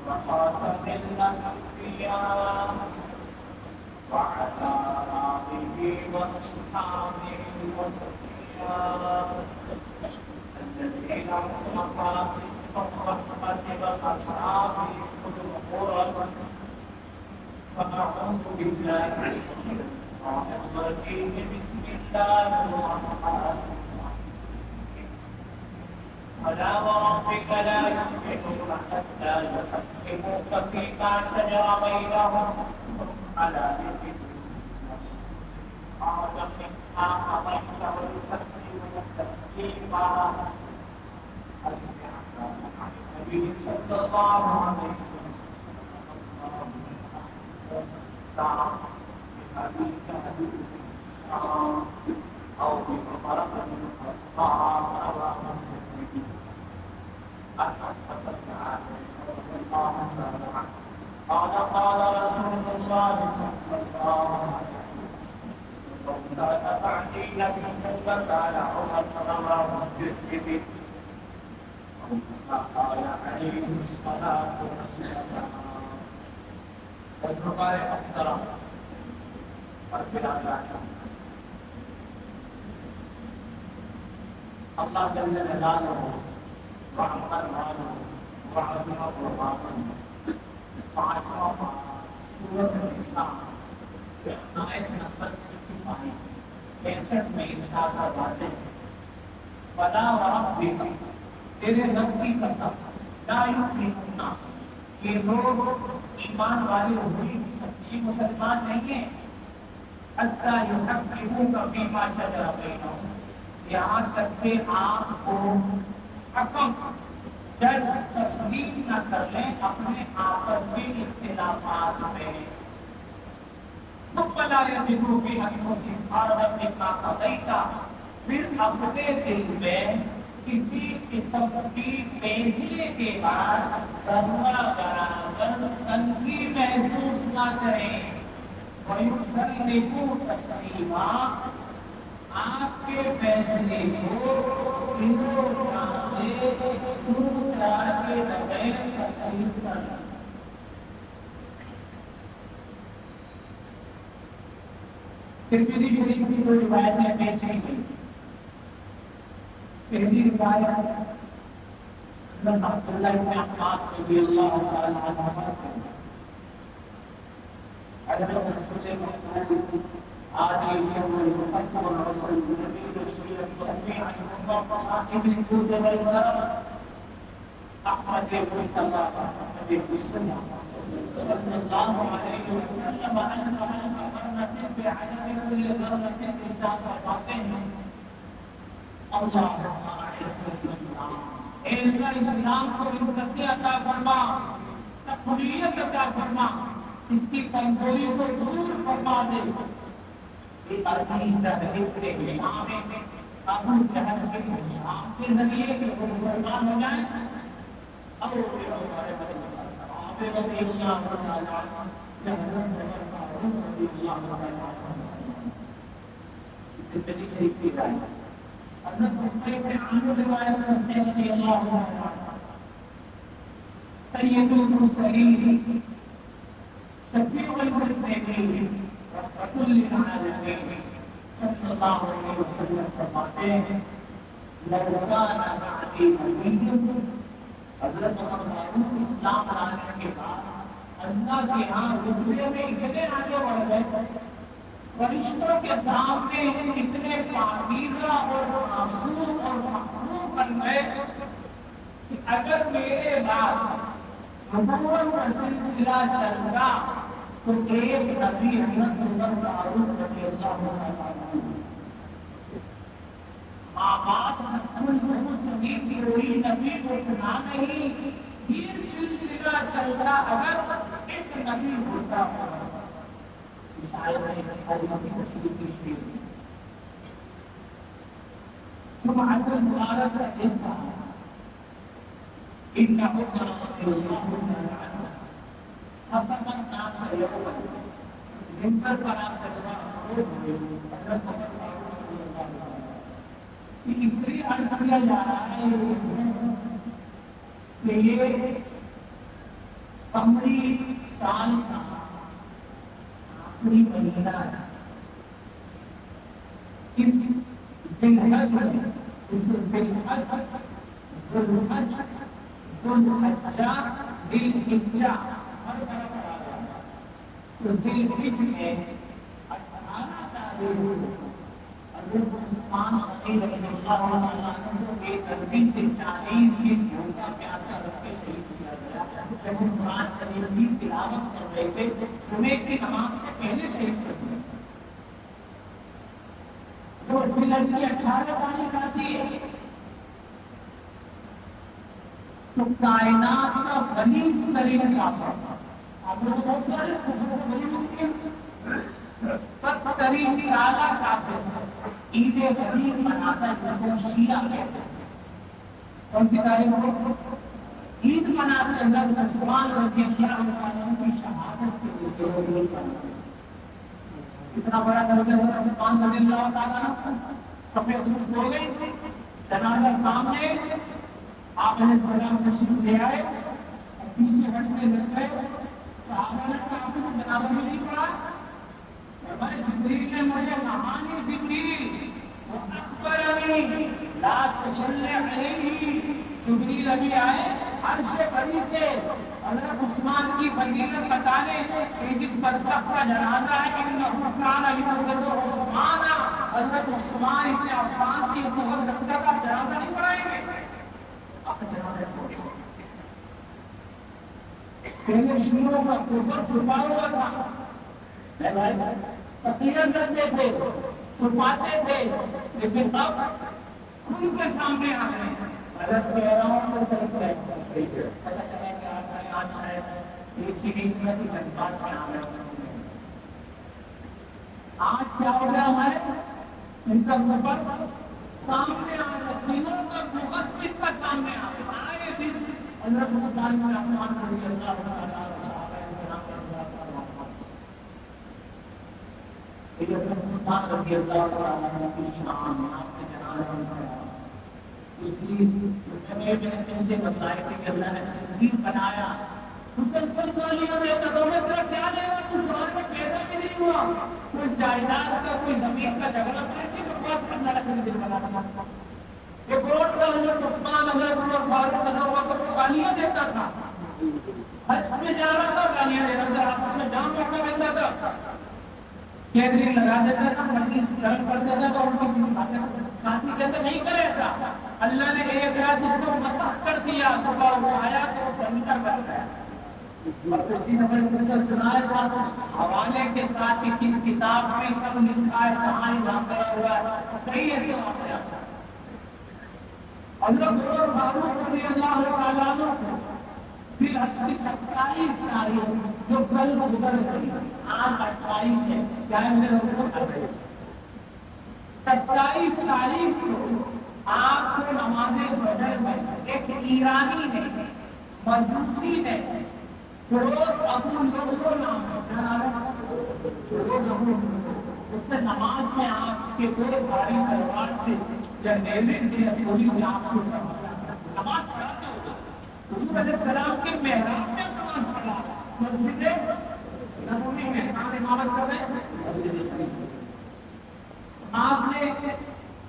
وخاتم الأنبياء وعلى آله وأصحابه الأولياء الذين هم مفاتيح الرحمة وأصحاب القرب. فأعوذ بالله من الشيطان الرجيم. بسم الله الرحمن الرحيم. فلا وربك لا يؤمنون حتى يحكموك فيما شجر بينهم على ذكر قال منها أمرت ويسلم تسليما. النبي صلى الله عليه وسلم أو بمرض الطعام قال رسول الله صلى الله عليه وسلم كان بعدي نبي وكان عمر رواه الترمذي قال عليه الصلاة والسلام. والرقاء محترم اللہ جل جلالہ وعظم قرآن پانچواں سورۃ النساء آیت نمبر 65 میں ارشاد فرماتے ہیں فلا وربک تیرے رب کی قسم لا یؤمنون یہ لوگ ایمان والے ہوئی سچی مسلمان نہیں ہیں حتی یحکموک فیما شجر بینہم یہاں تک کہ آپ کو حکم جج تسلیم نہ کر لیں اپنے آپس میں اختلافات میں. ثم لا يجدوا في انفسهم حرجا مما قضيت پھر اپنے دل میں کسی قسم کی فیصلے کے بعد ذرہ برابر تنگی محسوس نہ کریں. وَيُسَلِّمُوا تَسْلِيمًا آپ کے فیصلے کو سے چون چرا کے بغیر تسلیم کرنا. ترمذی شریف کی جو روایت ہے پیش کی گئی. پہلی روایت حضرت عبداللہ بن عباس رضی اللہ تعالی عنہما سے حضرت رسول اللہ آدھی والمحكم والرسول النبي الشريف الشفيع المنظر صاحب الجود والكرم أحمد المصطفى محمد المصطفى صلى الله عليه وسلم ألف مرة بعدد كل ذرة إنسان وفاته اللهم أعز الإسلام. اے اللہ اسلام کو عزت عطا فرما تقویت عطا فرما اس کی کمزوری کو دور فرما دے. ابو جہل کے ہشام کے ذریعے کہ وہ مسلمان ہو جائیں اب رضی اللہ ترمذی شریف کی روایت حضرت عمر بن عامر روایت کرتے ہیں رضی اللہ عنہ سید المرسلین شفیع المذنبین وكل العالمين صلى الله عليه وسلم فرماتے ہیں لو كان بعدي نبي حضرت عمر فاروق اسلام لانے کے بعد اللہ کے ہاں رتبے میں اتنے آگے بڑھ گئے فرشتوں کے سامنے اتنے پاکیزہ اور معصوم اور محبوب بن گئے کہ اگر میرے بعد نبوت کا سلسلہ چل رہا تو ایک نبی حضرت عمر فاروق رضی اللہ عنہ آباد سبھی کی کوئی نبی کو اتنا نہیں یہ سلسلہ چل رہا اگر ایک نبی ہوتا جمعۃ المبارک کا دن تھا ان عمر رضی اللہ عنہ خطب الناس یوما منبر پر آ کر اس لیے عرض کیا جا رہا ہے کہ یہ قمری سال کا آخری مہینہ ہے. اس ذی الحج میں 18 تاریخ حضرت عثمان غنی رضی اللہ عنہ کو بے دردی سے 40 دن بھوکا پیاسا رکھ کے شہید کیا گیا. جب وہ قرآن شریف کی تلاوت کر رہے تھے جمعے کی نماز سے پہلے شہید کر دیا. جو ذی الحج کی 18 تاریخ آتی ہے تو کائنات کا غلیظ ترین کافر آپ لوگ بہت سارے غریب ہوتے ہیں بدترین کالا کافر عید غریب مناتا ہے جس کو شیعہ کہتے ہیں. کون سی تاریخ کو عید مناتے ہیں حضرت عثمان رضی اللہ عنہ کی شہادت کے لیے. اتنا بڑا درجہ حضرت عثمان رضی اللہ تعالیٰ عنہ سفید روز ہو گئی جنازہ سامنے آپ نے سلام تشریف لے آئے پیچھے ہٹنے لگ گئے. صحابہ نے کہا آپ نے جنازہ میں نہیں پڑھا. بھائی جبریل نے مجھے کہانی جبریل اخبرنی لا تصلی علیہ. جبریل ابھی آئے عرش بری سے حضرت عثمان کی فضیلت بتانے کہ جس بدبخت کا جنازہ ہے انہ کان یعذب عثمان. حضرت عثمان ابن عفان سے بہت کا جنازہ نہیں پڑھائیں گے. پہلے شیعوں کا کفر چھپا ہوا تھا تقریر کرتے تھے چھپاتے تھے لیکن اب ان کے سامنے آ گئے ہیں. حضرت کہہ رہا ہوں تو صرف پتہ چلے کہ آج شاید اسی ریت میں کوئی جذبات میں آ رہے ہیں. آج کیا ہو گیا ہمارے ان کا کفر سامنے آ رہا ہے. تینوں کا بغض ان کا سامنے آ رہا ہے. آئے دن حضرت عثمان بن عفان رضی اللہ تعالیٰ عنہ صحابہ کرام حضرت عثمان رضی اللہ تعالیٰ عنہ کی شان آپ کے جنازہ میں اس لیے جمعے میں اس سے بتایا کہ اللہ نے خنزیر بنایا. مسلسل گالیاں دیتا تو میں تیرا کیا لے گا تو زمان میں پیدا بھی نہیں ہوا. کوئی جائیداد کا کوئی زمین کا جھگڑا ایسے بکواس کرنا رکھنے دل بنا. ایک روڈ کا حضرت عثمان حضرت عمر فاروق حضرت وقت کو گالیاں دیتا تھا. حج میں جا رہا تھا گالیاں دے رہا تھا. راستے میں جام موقع ملتا تھا کیندری لگا دیتا تھا مجلس گرم کر دیتا تھا. ان کی ساتھی کہتے نہیں کرے ایسا. اللہ نے ایک رات اس کو مسخ کر دیا. صبح وہ آیا تو بندر بن گیا. اور پچھلی نمبر قصہ سنایا تھا حوالے کے ساتھ کس کتاب میں کب لکھا ہے کہاں واقعہ ہوا ہے. کئی ایسے واقعات حضرت عمر فاروق رضی اللہ تعالیٰ عنہ کو ذی الحج کی 27 تاریخ جو کل گزر گئی آج 28 ہے کیا ہے میرے رسول 27 تاریخ کو آپ کو نماز فجر میں ایک ایرانی نے مجوسی نے فیروز ابو لؤلؤ نام اس نے نماز میں آپ کے دو بھاری تلوار سے یا نیزے سے یا گولی سے آپ کو نماز پڑھاتے ہوگا. حضور علیہ السلام کے محراب میں نماز پڑھا. مسجد نبوی میں امامت کر رہے ہیں. آپ نے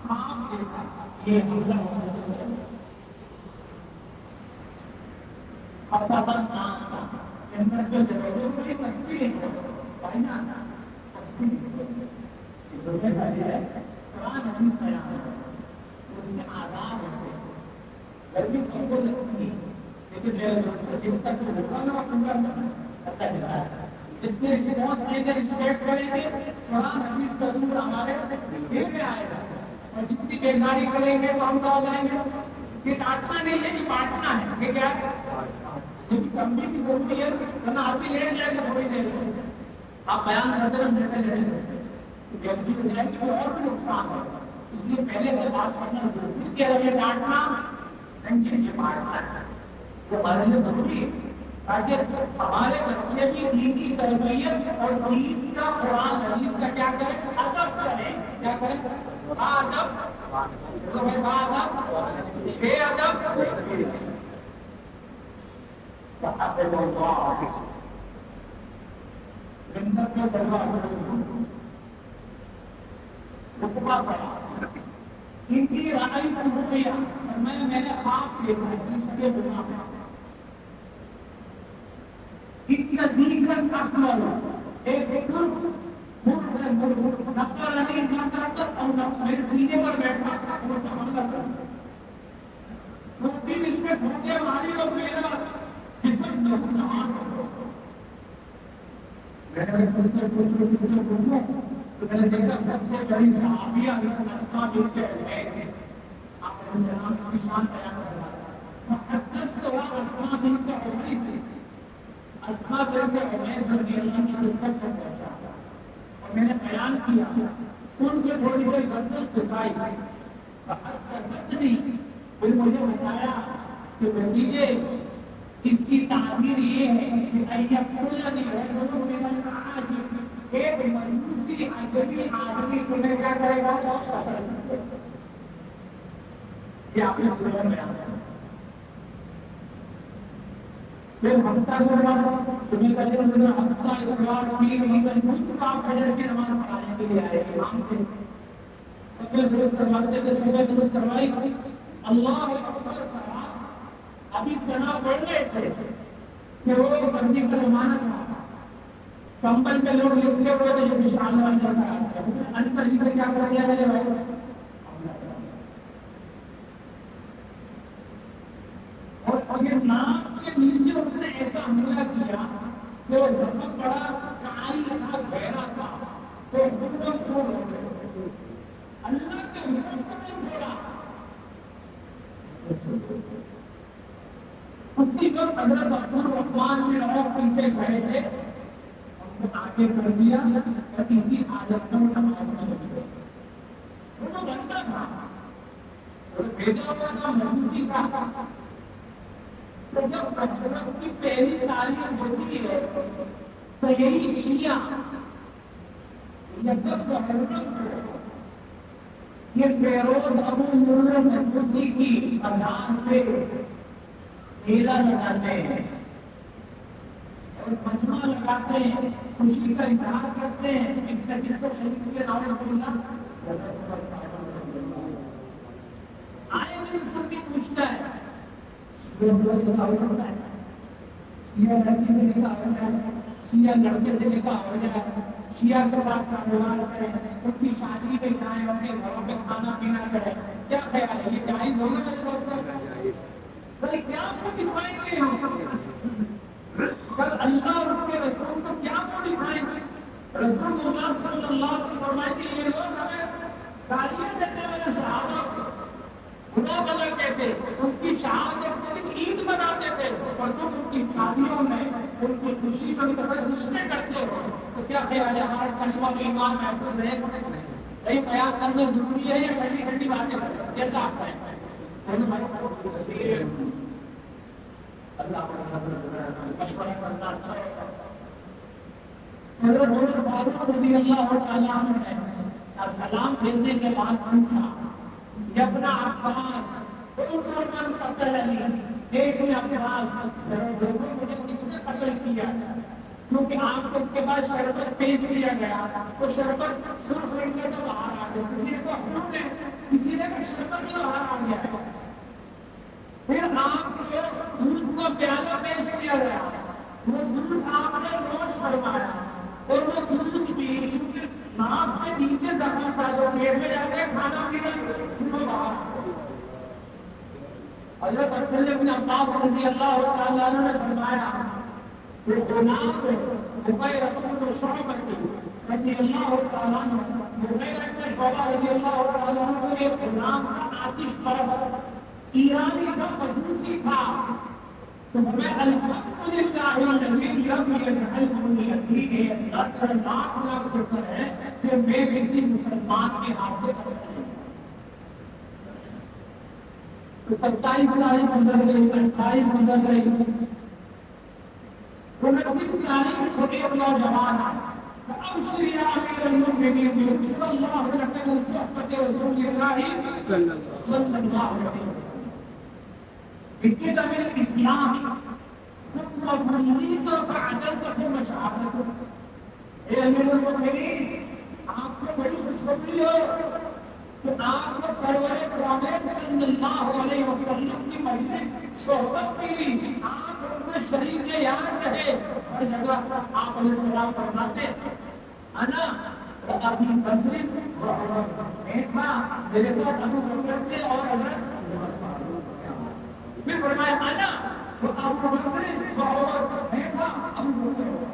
خواب دیکھا یہ حملہ ہونا فتح ناسا اندر جو جگہ کوئی تصویر ہے پہنا تصویر جو ہے قرآن حدیث کا یاد ہے اس میں آداب ہوتے ہیں. گرمی سب کو لگتی ہے لیکن میرے دوست جس تک جو ہوگا نا وہ پورا کرتا ہے. جتنے رسپانس آئیں گے رسپیکٹ کریں گے قرآن حدیث کا ضرور ہمارے دل میں آئے گا. اور جتنی بیزاری کریں گے تو ہم تو ہو جائیں گے. یہ ڈانٹنا نہیں ہے کہ بانٹنا ہے. یہ کیا ہے کمی کی ضروری ہے ورنہ آپ بھی لیٹ جائے گا تھوڑی دیر میں. آپ بیان کرتے رہے لیٹے لیٹے سکتے جلدی ہو جائے گی اور بھی نقصان ہے. اس لیے پہلے سے بات کرنا ضروری ہے. کہ یہ ڈانٹنا نہیں یہ بانٹنا ہے یہ ہمارے لیے ضروری ہے تاکہ ہمارے بچے بھی دین کی تربیت اور دین کا قرآن حدیث کا کیا کریں کیا کریں؟ ادب بے ادب جنت میں رتبہ پڑا ان کی رائے کو ہو گیا میں نے خواب دیکھا اس کے بنا اتنا دیگر اکمل ایک سرخ نقل علی نہ کرتا اور میرے سینے پر بیٹھا تھا وہ حملہ کرتا روٹی اس میں ٹھوکے ماری اور میرا جسم نہان میں نے کس سے پوچھو تو میں نے دیکھا سب سے بڑی صحابیہ اسماء بنت عمیس آپ نے سلام کی شان بیان کرا محدث تو اسماء بنت عمیس اسماء بنت عمیس رضی اللہ عنہا کی خدمت میں پہنچا اور میں نے بیان کیا سن کے تھوڑی دیر گردن جھکائی پھر مجھے بتایا کہ بھتیجے اس کی تعبیر یہ ہے کہ ایقلنی رجل من العاجب ایک مجوسی عجبی آدمی تمہیں کیا کرے گا یہ آپ نے سنوں میں آتا ہے پھر ہفتہ گزرا تمہیں کہتے ہیں ہفتہ اتوار پیر ویکن کچھ آپ فجر کی نماز پڑھانے کے لیے آئے امام تھے سب درست کرواتے تھے سب درست کروائی اللہ اکبر کہا ابھی سنا پڑھ رہے تھے کہ وہ سردی کا زمانہ تھا کمبل پہ لوگ لکھتے ہوئے تھے جیسے شان اندر کا اندر جسے کیا کر دیا میرے بھائی اور یہ ناک کے نیچے اس نے ایسا حملہ کیا کہ وہ زخم بڑا کالی تھا گہرا تھا تو حکم کھول ہو گئے اللہ کے حکم کو نہیں چھوڑا اسی وقت حضرت عبدالرحمن بن عوف پیچھے کھڑے تھے ان کو آگے کر دیا اور اسی حالت میں نماز شروع ہوئی وہ بندہ تھا اور بھیجا ہوا تھا مجوسی کا تو جب حضرت کی پہلی تعلیم ہوتی ہے تو یہی شیعہ یکم حضرت یہ فیروز ابو نور مجوسی کی اذان پہ میلہ لگاتے ہیں اور مجمع لگاتے ہیں خوشی کا اظہار کرتے ہیں اس کا جس کو شریف کے نام اللہ آئے دن سن کے پوچھتا ہے ہو سکتا ہے شیعہ لڑکی سے نکاح ہو جائے شیعہ لڑکے سے نکاح ہو جائے شیعہ کے ساتھ کاروبار کریں ان کی شادی پہ جائیں ان کے گھروں پہ کھانا پینا کریں کیا خیال ہے یہ جائز ہوگا میرے دوستوں بھائی کیا کو دکھائیں گے ہم کل اللہ اور اس کے رسول کو کیا کو دکھائیں گے رسول اللہ صلی اللہ علیہ وسلم فرمائے کہ یہ لوگ ہمیں گالیاں دیتے والے صحابہ کو خدا بلا کہتے ان کی شہادت کے دن عید مناتے تھے اور تم ان کی شادیوں میں ان کی خوشی میں رشتے کرتے ہو تو کیا خیال ہے ہمارا کلمہ میں ایمان محفوظ ہے نہیں بیان کرنا ضروری ہے یا ٹھنڈی ٹھنڈی باتیں کریں جیسا آپ کہیں اللہ مشورہ کرنا اچھا ہے حضرت عمر فاروق رضی اللہ تعالیٰ عنہ نے سلام بھیجنے کے بعد پوچھا ابن عباس من قتلنی ایک نے عباس مجھے کس نے قتل کیا کیونکہ آپ کو اس کے بعد شربت پیش کیا گیا تو شربت سرخ رنگ کا تو باہر آ گیا کسی نے تو حکم ہے کسی نے تو شربت جو باہر آ گیا پھر آپ کو دودھ کا پیالہ پیش کیا گیا وہ دودھ آپ نے نوش فرمایا اور وہ دودھ بھی چونکہ ناک کے نیچے زخم تھا جو پیٹ میں جاتے ہیں کھانا پینا حضرت عبداللہ بن عباس رضی اللہ تعالیٰ عنہ نے فرمایا کہ غلام مغیرہ بن شعبہ رضی اللہ تعالیٰ عنہ مغیرہ بن شعبہ رضی اللہ تعالیٰ عنہ کو ایک غلام کا آتش پرست ایرانی کا مجوسی تھا تو ہمیں الحمدللہ الذی لم یجعلنی یتیما لاکھ شکر ہے کہ میں کسی مسلمان کے ہاتھ سے تو 27 تاریخ اندر گئی 28 اندر گئی 29 تاریخ کو ایک نوجوان ابشر یا امیر المؤمنین بشر اللہ لك من صحبة رسول الله صلى الله عليه وسلم. بكده من الإسلام ثم بنيت فعدلتكم مشاعركم. اے امیر المؤمنین، آپ کو بڑی خوشخبری ہو کہ آپ کو سرور کائنات صلی اللہ علیہ وسلم کی مجلس صحبت ملی، آپ ان میں شریک یاد رہے. ہر جگہ آپ علیہ السلام فرماتے انا ابھی بکر و عمر، میں تھا میرے ساتھ ابو بکر تھے اور حضرت پھر فرمایا انا ابو بکر و عمر، میں تھا ابو بکر.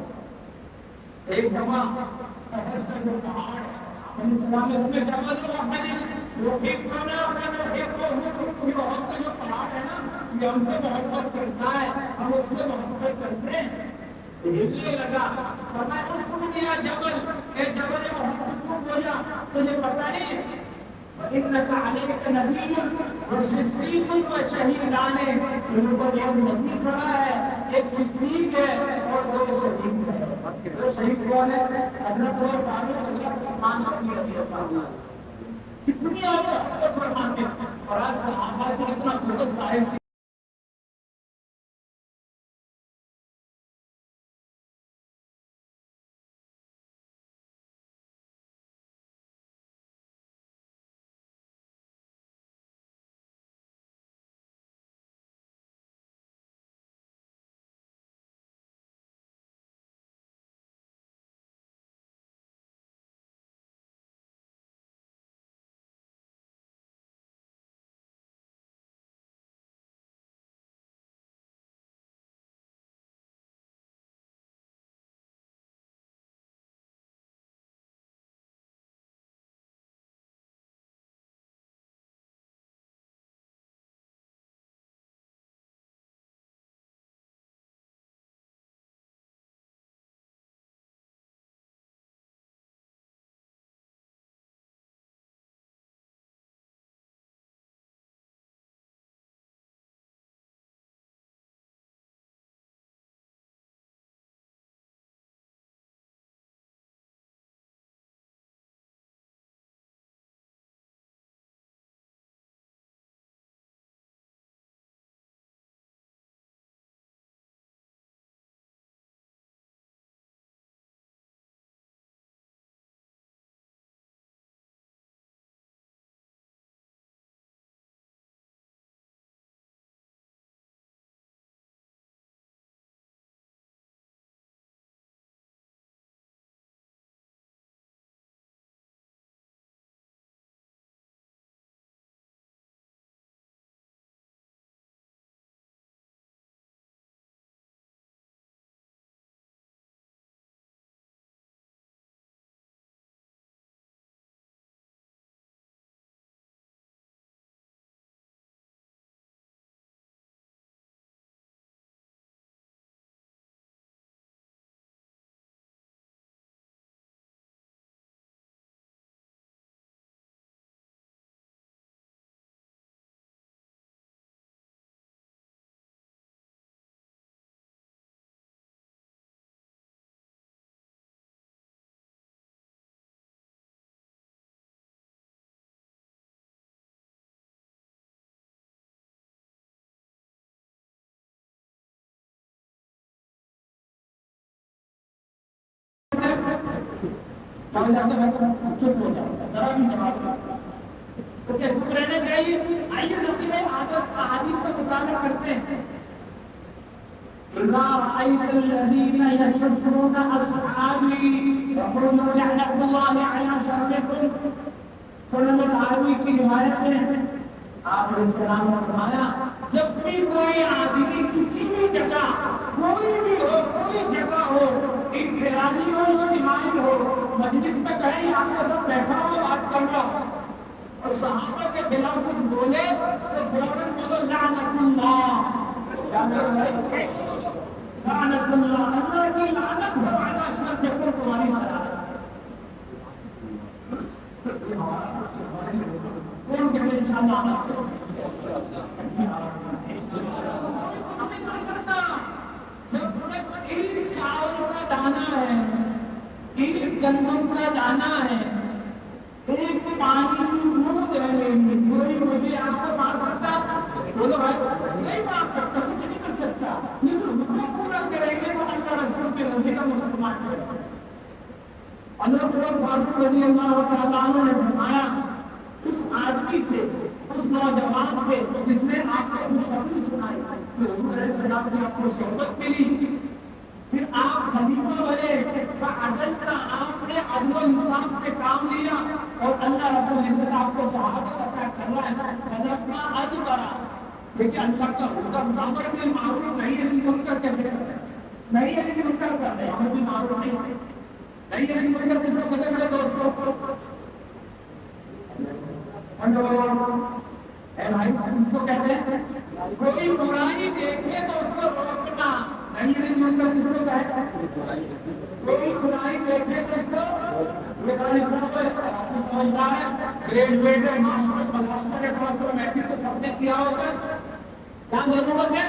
ایک دفعہ احد کا جو پہاڑ ہے علیہ السلام اس میں جبل الرحمن، وہ ایک بنا بنا ایک وہ کا جو پہاڑ ہے نا، یہ ہم سے محبت کرتا ہے، ہم اس سے محبت کرتے ہیں. ہلنے لگا، فرمایا اس نے جبل، اے جبل محبت کو بولا تجھے پتہ نہیں انک علیک نبی و صدیق و شہیدان، ان پر ایک نبی کھڑا ہے، ایک صدیق ہے اور دو شہید ہے. دو شہید کون ہے؟ حضرت عمر فاروق، حضرت عثمان غنی رضی اللہ عنہ. کتنی آپ فرماتے ہیں اور آج صحابہ سے اتنا قوت ظاہر چپ ہو جاؤ، ذرا بھی جواب تو کیا چپ رہنا چاہیے؟ آئیے جلدی میں احادیث کا مطالعہ کرتے ہیں. رأيت الذين يسبون أصحابي يقولون لعنة الله على شركم. سنن الحاوی کی روایت ہے آپ علیہ السلام نے فرمایا جب بھی کوئی آدمی کسی بھی جگہ کوئی بھی ہو، کوئی جگہ ہو، انفرادی ہو اجتماعی ہو، مجلس میں کہیں آپ کا سب بیٹھا ہو بات کر رہا اور صحابہ کے خلاف کچھ بولے تو فوراً بولو لعنت اللہ. لعنت اللہ، اللہ کی لعنت ہو علی اشرکم، تمہاری شرارت. کون کہتے ہیں انشاءاللہ جب ایک چاول کا دانہ ہے، ایک گندم کا دانہ ہے، ایک پانی سب کو مار سکتا؟ بولو بھائی نہیں مار سکتا، کچھ نہیں کر سکتا، لیکن حکم پورا کریں گے تو اللہ رسول کے رضی کا مسلمان کرے گا۔ حضرت عمر فاروق رضی اللہ تعالیٰ عنہ نے فرمایا اس آدمی سے، اس نوجوان سے جس نے آپ کو خوشخبری سنائی، پھر حضور علیہ السلام نے آپ کو صحبت ملی، پھر آپ خلیفہ بنے، عدل کا آپ نے عدل و انصاف سے کام لیا اور اللہ رب العزت آپ کو شہادت عطا کر رہا ہے، فَلَمَّا أَدْبَرَ۔ دیکھیں اللہ کا حکم امر بالمعروف نہی عن المنکر کیسے کرتے ہیں؟ نہی عن المنکر کرتے ہیں، امر بالمعروف نہیں، نہی عن المنکر کس کو کہتے ہیں میرے دوستوں؟ اے بھائی اس کو کہتے ہیں کوئی برائی دیکھے تو اس کو روکنا، نہیں عن المنکر کس کو کہتے ہیں؟ کوئی برائی دیکھے تو اس کو یہ سمجھدار ہے، گریجویٹ ہے، ماسٹر ہے، میٹرک تو سب نے کیا ہوگا، کیا ضرورت ہے؟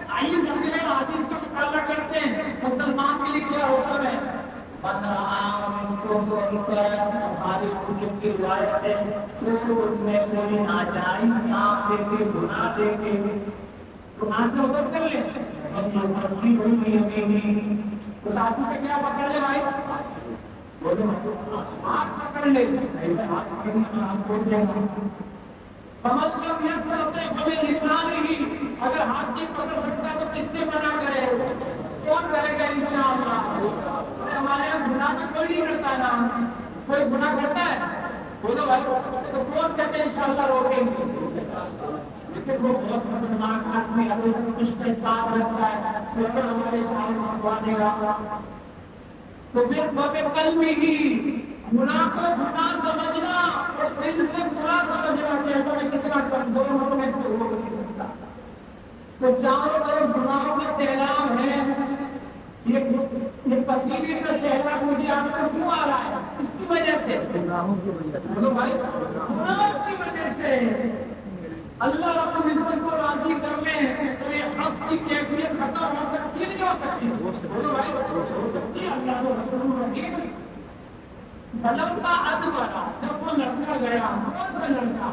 آئیے سب کے حدیث کا مطالعہ کرتے ہیں، مسلمان کے لیے کیا ہوتا ہے؟ بخاری مسلم کی روایت ہے، جو ان میں کوئی ناجائز کام دیکھے، گناہ دیکھے، گناہ سے ادھر کر لے، اس آدمی کا کیا پکڑ لے بھائی؟ ہاتھ پکڑ لے، ہاتھ پکڑنے میں ہم چھوڑ دیں گے۔ فمن لم يستطع فبلسانه، اگر ہاتھ نہیں پکڑ سکتا تو کس سے منع کرے؟ کون کرے گا انشاءاللہ؟ ہمارے یہاں گناہ تو کوئی نہیں کرتا نا، کوئی گناہ کرتا ہے؟ بولو بھائی، تو کون کہتے ہیں انشاءاللہ روکیں گے؟ لیکن وہ بہت خطرناک آدمی اگر کچھ کے ساتھ رکھتا ہے تو اگر ہمارے چاہے منگوا دے گا تو پھر قلب ہی گناہ کو گناہ سمجھنا اور دل سے برا سمجھنا کہ تو میں کتنا کمزور ہوں تو میں اس کو روک نہیں سکتا۔ تو چاروں طرف گناہوں کا سیلاب ہے، یہ پسینے کا سیلاب مجھے آپ کو کیوں آ رہا ہے؟ اس کی وجہ سے، گناہوں کی وجہ سے، بولو بھائی گناہوں کی وجہ سے اللہ رب العزت کو راضی کرنے تو یہ حفظ کی کیفیت ختم ہو سکتی ہے نہیں ہو سکتی؟ بولو بھائی ہو سکتی ہے۔ اللہ کو رسول رحیم فلما ادبر، جب وہ لڑکا گیا، کون سا لڑکا؟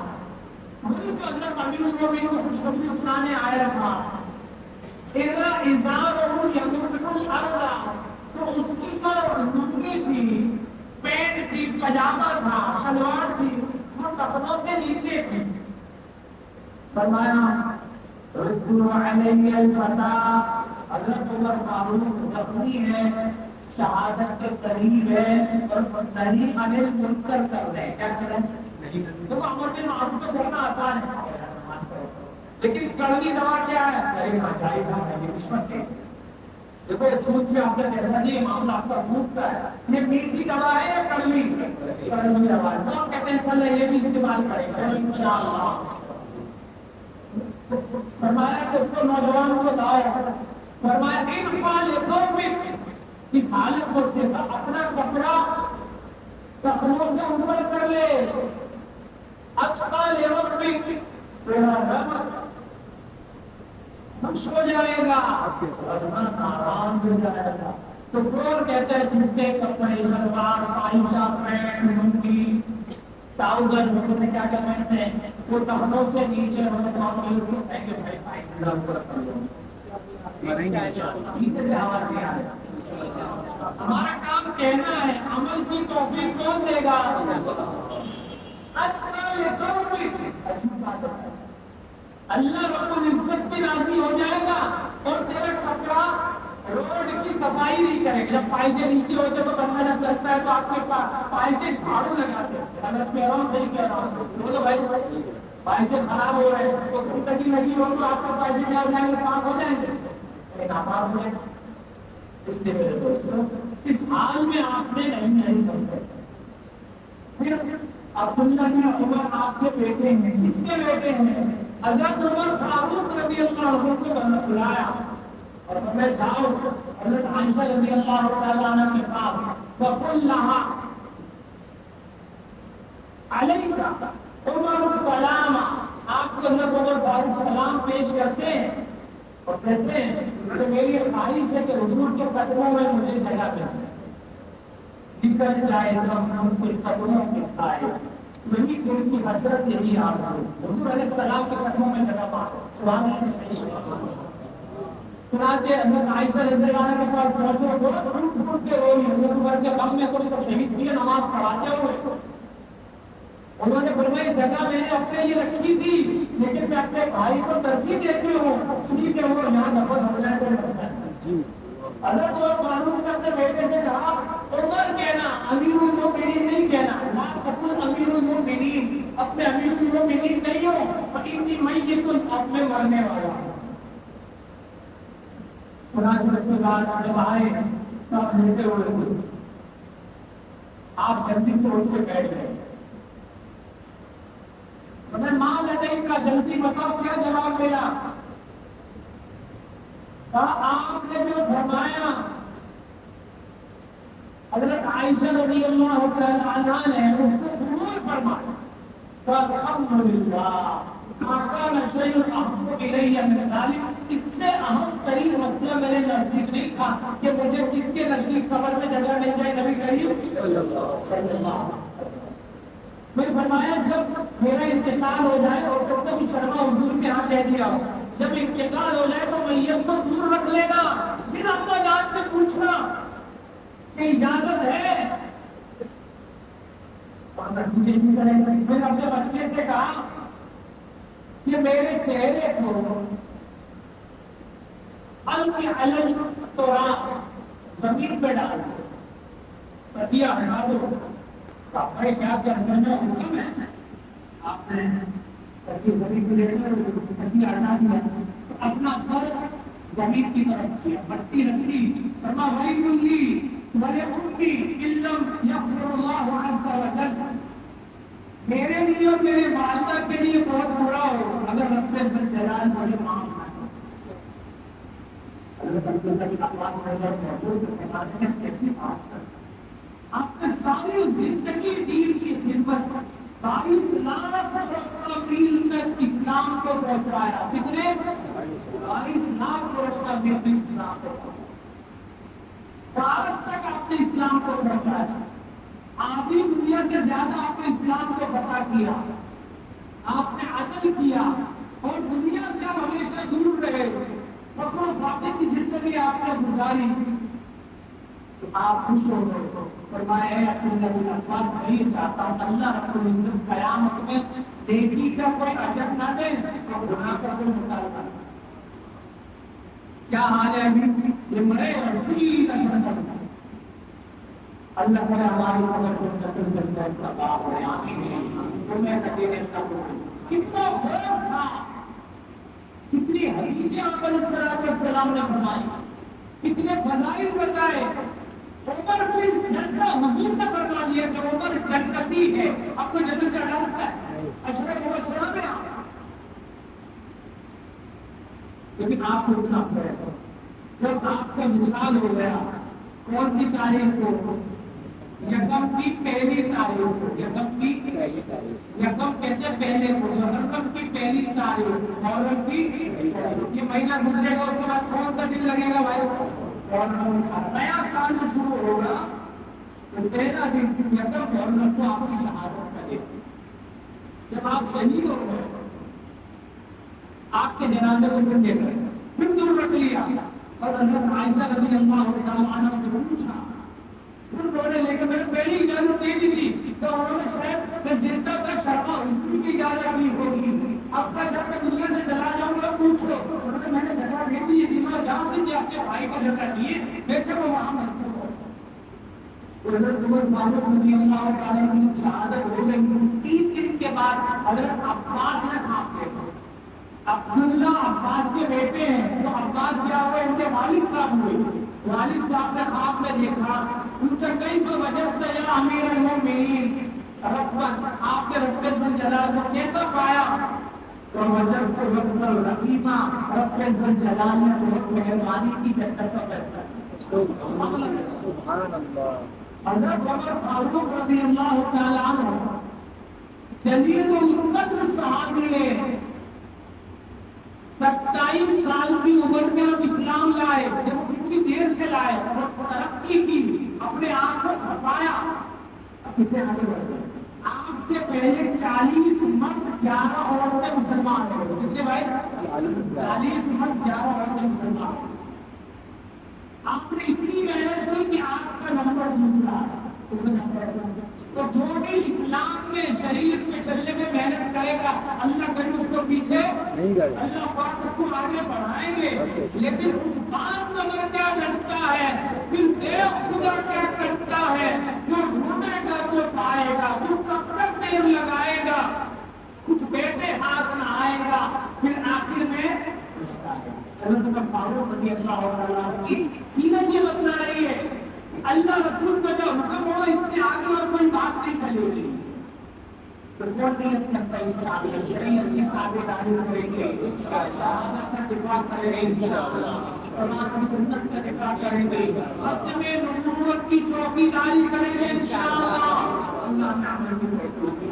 وہی جو حضرت امیر المومنین کو خوشخبری سنانے آیا تھا، اذا ازارہ یمس الارض، تو اس کی جو لنگی تھی، پینٹ تھی، پجامہ تھا، شلوار تھی، وہ ٹخنوں سے نیچے تھی۔ فرمایا ردوا علی الفتى، حضرت عمر فاروق زخمی ہے، شہادت کے قریب ہے اور نہی عن المنکر کر رہے ہیں، کیا کر رہے ہیں؟ دیکھو امر بالمعروف تو کرنا آسان ہے، لیکن کڑوی دوا کیا ہے؟ ارے ناجائز ہے، یہ رشوت ہے۔ دیکھو یہ سمجھ سے آپ کا ایسا نہیں ہے، معاملہ آپ کا سمجھ کا ہے، یہ میٹھی دوا ہے یا کڑوی؟ کڑوی دوا ہے۔ تو کہتے ہیں چلے یہ بھی استعمال کریں گے انشاءاللہ۔ فرمایا کہ اس کو نوجوان کو لاؤ، فرمایا ارفع لقومک، اس حالت کو سے اپنا کپڑا ٹخنوں سے اوپر کر لے، اتقى لربک، تیرا رب خوش ہو جائے گا، آرام ہو جائے گا۔ تو کون کہتا ہے جس کے کپڑے شلوار پائچہ پینٹ لنگی ٹاؤزر نے کیا کہتے ہیں وہ ٹخنوں سے نیچے اس کو پھینکے نیچے سے آواز نہیں آ رہی۔ ہمارا کام کہنا ہے، عمل کی توفیق کون دے گا؟ اللہ رب العزت بھی راضی ہو جائے گا اور تیرا کپڑا روڈ کی صفائی نہیں کرے گا۔ جب پائچے نیچے ہوتے تو بندہ جب چلتا ہے تو آپ کے پائچے جھاڑو لگاتے ہیں، غلط کہہ رہا ہوں صحیح کہہ رہا ہوں؟ بولو بھائی پائچے خراب ہو رہے ہیں تو گندگی لگی ہو تو آپ کے پائچے کیا ہو جائیں گے؟ پاک ہو جائیں گے، ناپاک ہو جائیں گے۔ اس لیے میرے دوستوں اس حال میں آپ نے نہیں کرتے۔ پھر عبداللہ بن عمر آپ کے بیٹے ہیں، کس کے بیٹے ہیں؟ حضرت عمر فاروق رضی اللہ عنہ کو بلایا اور میں جاؤ حضرت عائشہ رضی اللہ تعالیٰ عنہ کے پاس، فقل لها علیک عمر السلام، آپ کو حضرت عمر فاروق سلام پیش کرتے ہیں اور کہتے ہیں کہ میری خواہش ہے کہ حضور کے قدموں میں مجھے جگہ مل جائے، نکل جائے تو ہم ان کے قدموں کے سائے یہی دل کی حسرت، یہی آرزو حضور علیہ السلام کے قدموں میں جگہ پاؤ. سبحان اللہ. چنانچہ حضرت عائشہ رضی اللہ عنہا کے پاس پہنچے تو ٹوٹ کے روئی. حضرت عمر کے غم میں کوئی تو شہید بھی نماز پڑھاتے ہوئے. انہوں نے فرمایا جگہ میں نے اپنے لیے رکھی تھی لیکن میں اپنے بھائی کو ترجیح دیتی ہوں اسی کے وہ یہاں نفس ہو جائے تو مسئلہ ہے. حضرت عمر معلوم نے اپنے بیٹے سے کہا عمر کہنا امیر المومنین نہیں کہنا. لا تقل امیر المومنین، اپنے امیر المومنین نہیں ہو فإنی میت، اب میں مرنے والا ہوں. چنانچہ رسول اللہ جب آئے تو آپ لیتے ہوئے آپ جلدی سے اٹھ کے بیٹھ گئے. ماں لدئی کا جلدی بتاؤ کیا جواب ملا. آپ نے جو فرمایا حضرت عائشہ رضی اللہ تعالی عنہا نے اس کو قبول فرمایا. الحمدللہ ما كان شيء احب الي من ذلك. اس سے اہم ترین مسئلہ میرے نزدیک نہیں تھا کہ مجھے کس کے نزدیک قبر میں جگہ مل جائے. نبی کریم صلی اللہ علیہ وسلم میں فرمایا جب میرا انتقال ہو جائے اور سب کو بھی شرما حضور کے ہاں کہہ دیا جب انتقال ہو جائے تو میت کو دور رکھ لینا، پھر اپنا جان سے پوچھنا کہ اجازت ہے. پھر اپنے بچے سے کہا کہ میرے چہرے کو القی علی التراب، زمین پہ ڈال دو، دیا ہٹا دو. بھائی کیا کیا کرنا حکم ہے. آپ نے زمین کو لے ہٹا دیا، اپنا سر زمین کی طرف کیا، مٹی رکھی. فرما ویل لی ولأمتی ان لم یغفر اللہ عز وجل. میرے لیے اور میرے والدہ کے لیے بہت برا ہو اگر رب الجلال مجھے معاف نہ کرے. اللہ تعالیٰ کی آواز موجود ہے کیسی بات کر. آپ نے ساری زندگی دین کی خدمت 22 لاکھ میل تک اسلام کو پہنچایا. کتنے؟ 22 لاکھ اسلام کو پارس تک آپ نے اسلام کو پہنچایا. آدھی دنیا سے زیادہ آپ نے اسلام کو پتہ کیا، آپ نے عدل کیا اور دنیا سے آپ ہمیشہ دور رہے. فقر و فاقے کی زندگی آپ نے گزاری. آپ خوش ہو گئے. فرمایا ہے اپنے نبی الفاظ نہیں چاہتا ہوں اللہ رب العزت قیامت میں نیکی کا کوئی اجر نہ دے اور گناہ کا کوئی مطالبہ نہ. کیا حال ہے ابھی یہ مرے رسول اللہ تعالی ہماری قبر کو نقل کرتا ہے. کا باپ ہے آمین. تمہیں اکیلے تک کتنا غور تھا، کتنی حدیثیں آپ علیہ السلام نے فرمائی، کتنے فضائل بتائے. عمر بن جنہ حضور نے فرما دیا کہ عمر جنتی ہے. اب تو جنت سے ہٹا سکتا ہے اشرف مبشرہ میں. لیکن آپ کو اتنا پڑے جب آپ کا مثال ہو گیا کون سی تاریخ کو؟ یکم کی پہلی تاریخ کو. یکم کہتے ہیں پہلے کو، محرم کی پہلی تاریخ، محرم کی یہ مہینہ گزرے گا اس کے بعد کون سا دن لگے گا بھائی؟ نیا سال جو شروع ہوگا تو 13 دن یکم محرم کو آپ کی شہادت کرے. جب آپ شہید ہو گئے آپ کے جنازے کو پھر دیکھ رہے پھر دور رکھ لیا اور حضرت عائشہ رضی اللہ تعالی عنہا سے پوچھا. پھر بولے لیکن میں نے پہلی اجازت دے دی تھی تو انہوں نے شاید میں زندہ تک شرما حضور کی اجازت نہیں ہوگی. اب کا جب میں دنیا سے چلا جاؤں گا پوچھ لو. انہوں نے میں نے جگہ دے دی ہے جہاں سے آپ کے بھائی کو جگہ دیے بے شک وہ وہاں مت ہو. حضرت عمر فاروق رضی اللہ تعالی عنہ کی شہادت ہو گئی. 3 دن کے بعد حضرت عباس نے خواب دیکھا. عبداللہ عباس کے بیٹے ہیں تو عباس کیا ہوئے ان کے والد صاحب ہوئے. والد صاحب نے خواب میں دیکھا، پوچھا کہیں تو وجب یا امیر المومنین ربت، آپ کے رب الجلال کو کیسا پایا؟ تو وجب کو رب الرحیمہ، رب الجلال نے بہت مہربانی کی جنت کا فیصلہ کیا. سبحان اللہ. حضرت عمر فاروق رضی اللہ تعالی عنہ جلیل القدر صحابی ہے. 27 سال کی عمر میں آپ اسلام لائے. دیکھو کتنی دیر سے لائے اور ترقی کی، اپنے آپ کو کھپایا. اب کتنے آگے بڑھ گئے. آپ سے پہلے 40 مرد 11 عورتیں مسلمان ہو گئے. کتنے بھائی؟ 40 مرد 11 عورتیں مسلمان. آپ نے اتنی محنت کی کہ آپ کا نمبر دوسرا ہے. اس کا نمبر تو جو بھی اسلام میں شریعت میں چلنے میں محنت کرے گا اللہ کرے اس کو پیچھے نہیں کرے گا, اللہ پاک اس کو آگے بڑھائیں گے. لیکن بات نمبر کیا لڑتا ہے, پھر دیکھ خدا کیا کرتا ہے, جو ڈھونڈے گا وہ پائے گا, جو کب تک دیر لگائے گا کچھ بیٹے ہاتھ نہ آئے گا, پھر آخر میں حضرت فاروق رضی اللہ عنہ کی سیرت یہ بتلا رہی ہے اللہ رسول کا جو حکم ہو اس سے آگے اور کوئی بات نہیں چلے گی. تو کون نیت کرتا ہے انشاءاللہ شریعت کی تابعداری کریں گے, شہادت کا دفاع کریں گے انشاءاللہ, قرآن و سنت کا دفاع کریں گے, ختم نبوت کی چوکیداری کریں گے انشاءاللہ. اللہ تعالی